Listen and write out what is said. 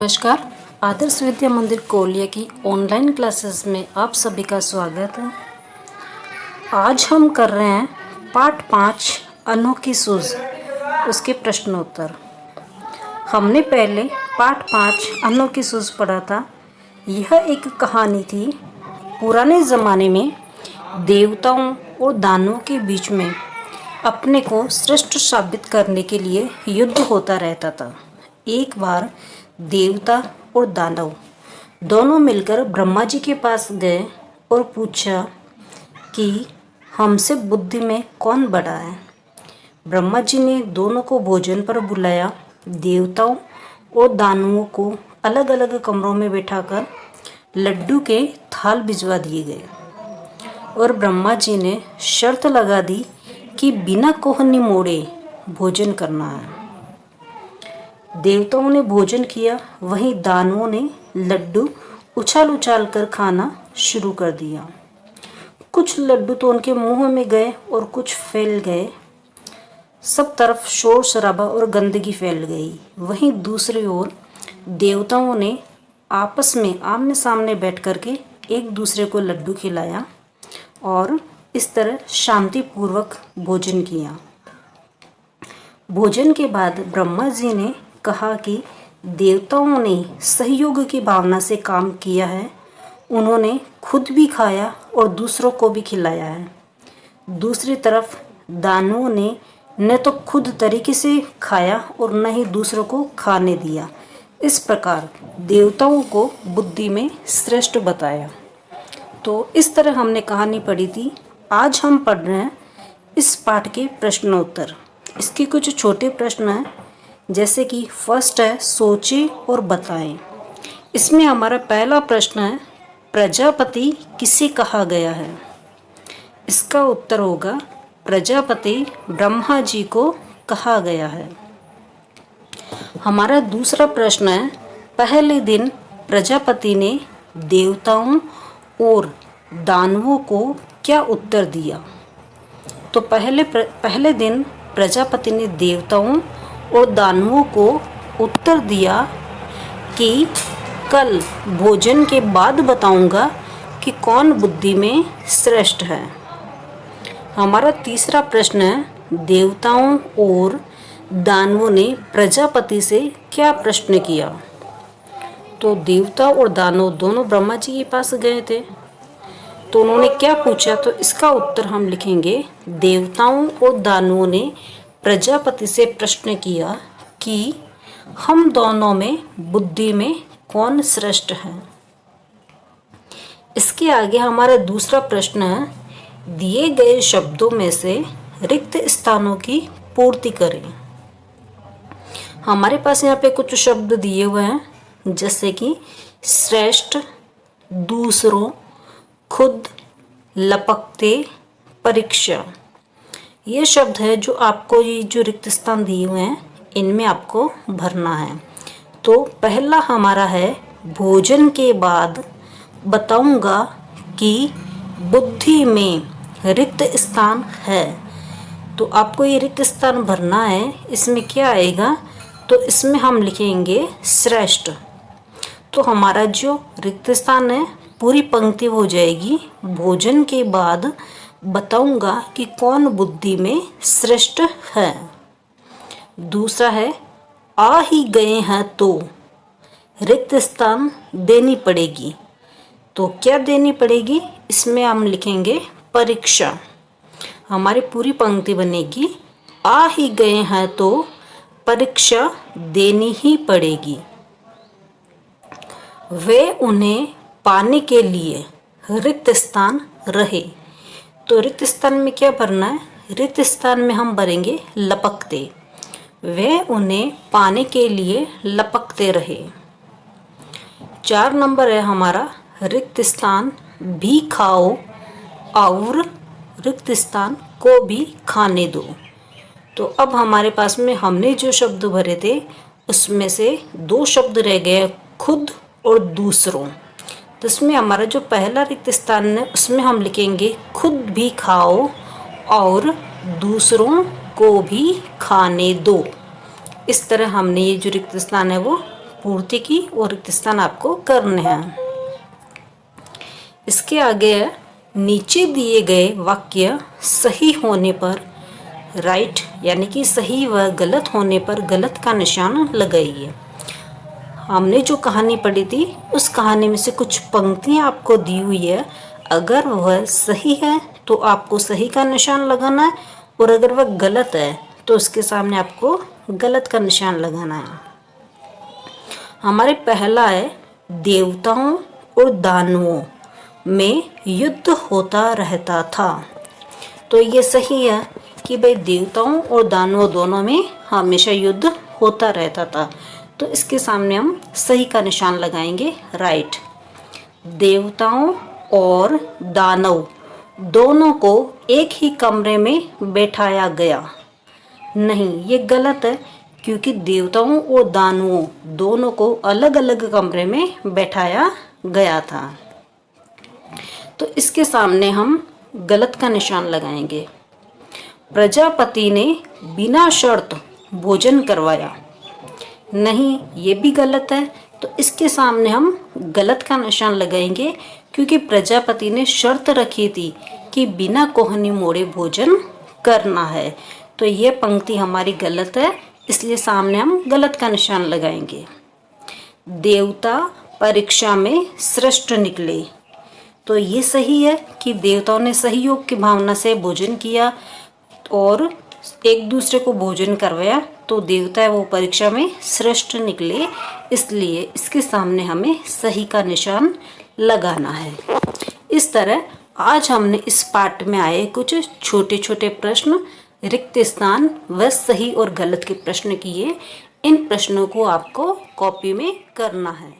नमस्कार। आदर्श विद्या मंदिर कोलिया की ऑनलाइन क्लासेस में आप सभी का स्वागत है। आज हम कर रहे हैं पाठ 5 अनोखी सूझ, उसके प्रश्नोत्तर। हमने पहले पाठ 5 अनोखी सूझ पढ़ा था। यह एक कहानी थी। पुराने ज़माने में देवताओं और दानवों के बीच में अपने को श्रेष्ठ साबित करने के लिए युद्ध होता रहता था। एक बार देवता और दानव दोनों मिलकर ब्रह्मा जी के पास गए और पूछा कि हमसे बुद्धि में कौन बड़ा है। ब्रह्मा जी ने दोनों को भोजन पर बुलाया। देवताओं और दानवों को अलग अलग कमरों में बैठाकर लड्डू के थाल भिजवा दिए गए और ब्रह्मा जी ने शर्त लगा दी कि बिना कोहनी मोड़े भोजन करना है। देवताओं ने भोजन किया, वहीं दानवों ने लड्डू उछाल उछाल कर खाना शुरू कर दिया। कुछ लड्डू तो उनके मुंह में गए और कुछ फैल गए। सब तरफ शोर शराबा और गंदगी फैल गई। वहीं दूसरी ओर देवताओं ने आपस में आमने सामने बैठ कर के एक दूसरे को लड्डू खिलाया और इस तरह शांतिपूर्वक भोजन किया। भोजन के बाद ब्रह्मा जी ने कहा कि देवताओं ने सहयोग की भावना से काम किया है। उन्होंने खुद भी खाया और दूसरों को भी खिलाया है। दूसरी तरफ दानवों ने न तो खुद तरीके से खाया और न ही दूसरों को खाने दिया। इस प्रकार देवताओं को बुद्धि में श्रेष्ठ बताया। तो इस तरह हमने कहानी पढ़ी थी। आज हम पढ़ रहे हैं इस पाठ के प्रश्नोत्तर। इसके कुछ छोटे प्रश्न हैं, जैसे कि फर्स्ट है सोचें और बताएं। इसमें हमारा पहला प्रश्न है प्रजापति किसे कहा गया है। इसका उत्तर होगा प्रजापति ब्रह्मा जी को कहा गया है। हमारा दूसरा प्रश्न है पहले दिन प्रजापति ने देवताओं और दानवों को क्या उत्तर दिया। तो पहले दिन प्रजापति ने देवताओं और दानवों को उत्तर दिया कि कल भोजन के बाद बताऊंगा कि कौन बुद्धि में श्रेष्ठ है। हमारा तीसरा प्रश्न है देवताओं और दानवों ने प्रजापति से क्या प्रश्न किया। तो देवता और दानव दोनों ब्रह्मा जी के पास गए थे, तो उन्होंने क्या पूछा। तो इसका उत्तर हम लिखेंगे देवताओं और दानवों ने प्रजापति से प्रश्न किया कि हम दोनों में बुद्धि में कौन श्रेष्ठ है। इसके आगे हमारा दूसरा प्रश्न है दिए गए शब्दों में से रिक्त स्थानों की पूर्ति करें। हमारे पास यहाँ पे कुछ शब्द दिए हुए हैं, जैसे कि श्रेष्ठ, दूसरों, खुद, लपकते, परीक्षा। ये शब्द है जो आपको ये जो रिक्त स्थान दिए हुए हैं इनमें आपको भरना है। तो पहला हमारा है भोजन के बाद बताऊंगा कि बुद्धि में रिक्त स्थान है। तो आपको ये रिक्त स्थान भरना है। इसमें क्या आएगा, तो इसमें हम लिखेंगे श्रेष्ठ। तो हमारा जो रिक्त स्थान है पूरी पंक्ति हो जाएगी भोजन के बाद बताऊंगा कि कौन बुद्धि में श्रेष्ठ है। दूसरा है आ ही गए हैं तो रिक्त स्थान देनी पड़ेगी। तो क्या देनी पड़ेगी, इसमें हम लिखेंगे परीक्षा। हमारी पूरी पंक्ति बनेगी आ ही गए हैं तो परीक्षा देनी ही पड़ेगी। वे उन्हें पाने के लिए रिक्त स्थान रहे। तो रिक्त स्थान में क्या भरना है, रिक्त स्थान में हम भरेंगे लपकते। वे उन्हें पाने के लिए लपकते रहे। 4 नंबर है हमारा रिक्त स्थान भी खाओ और रिक्त स्थान को भी खाने दो। तो अब हमारे पास में हमने जो शब्द भरे थे उसमें से 2 शब्द रह गए, खुद और दूसरों। तो इसमें हमारा जो पहला रिक्त स्थान है उसमें हम लिखेंगे खुद भी खाओ और दूसरों को भी खाने दो। इस तरह हमने ये जो रिक्त स्थान है वो पूर्ति की और रिक्त स्थान आपको करने हैं। इसके आगे है, नीचे दिए गए वाक्य सही होने पर राइट यानी कि सही व गलत होने पर गलत का निशान लगाइए। हमने जो कहानी पढ़ी थी उस कहानी में से कुछ पंक्तियाँ आपको दी हुई है, अगर वह सही है तो आपको सही का निशान लगाना है और अगर वह गलत है तो उसके सामने आपको गलत का निशान लगाना है। हमारे पहला है, देवताओं और दानवों में युद्ध होता रहता था। तो ये सही है कि भाई देवताओं और दानवों दोनों में हमेशा युद्ध होता रहता था, तो इसके सामने हम सही का निशान लगाएंगे, राइट। देवताओं और दानव दोनों को एक ही कमरे में बैठाया गया। नहीं, ये गलत है क्योंकि देवताओं और दानवों दोनों को अलग अलग कमरे में बैठाया गया था, तो इसके सामने हम गलत का निशान लगाएंगे। प्रजापति ने बिना शर्त भोजन करवाया। नहीं, ये भी गलत है, तो इसके सामने हम गलत का निशान लगाएंगे क्योंकि प्रजापति ने शर्त रखी थी कि बिना कोहनी मोड़े भोजन करना है, तो ये पंक्ति हमारी गलत है, इसलिए सामने हम गलत का निशान लगाएंगे। देवता परीक्षा में श्रेष्ठ निकले। तो ये सही है कि देवताओं ने सहयोग की भावना से भोजन किया और एक दूसरे को भोजन करवाया, तो देवता है वो परीक्षा में श्रेष्ठ निकले, इसलिए इसके सामने हमें सही का निशान लगाना है। इस तरह आज हमने इस पाठ में आए कुछ छोटे छोटे प्रश्न, रिक्त स्थान व सही और गलत के प्रश्न किए। इन प्रश्नों को आपको कॉपी में करना है।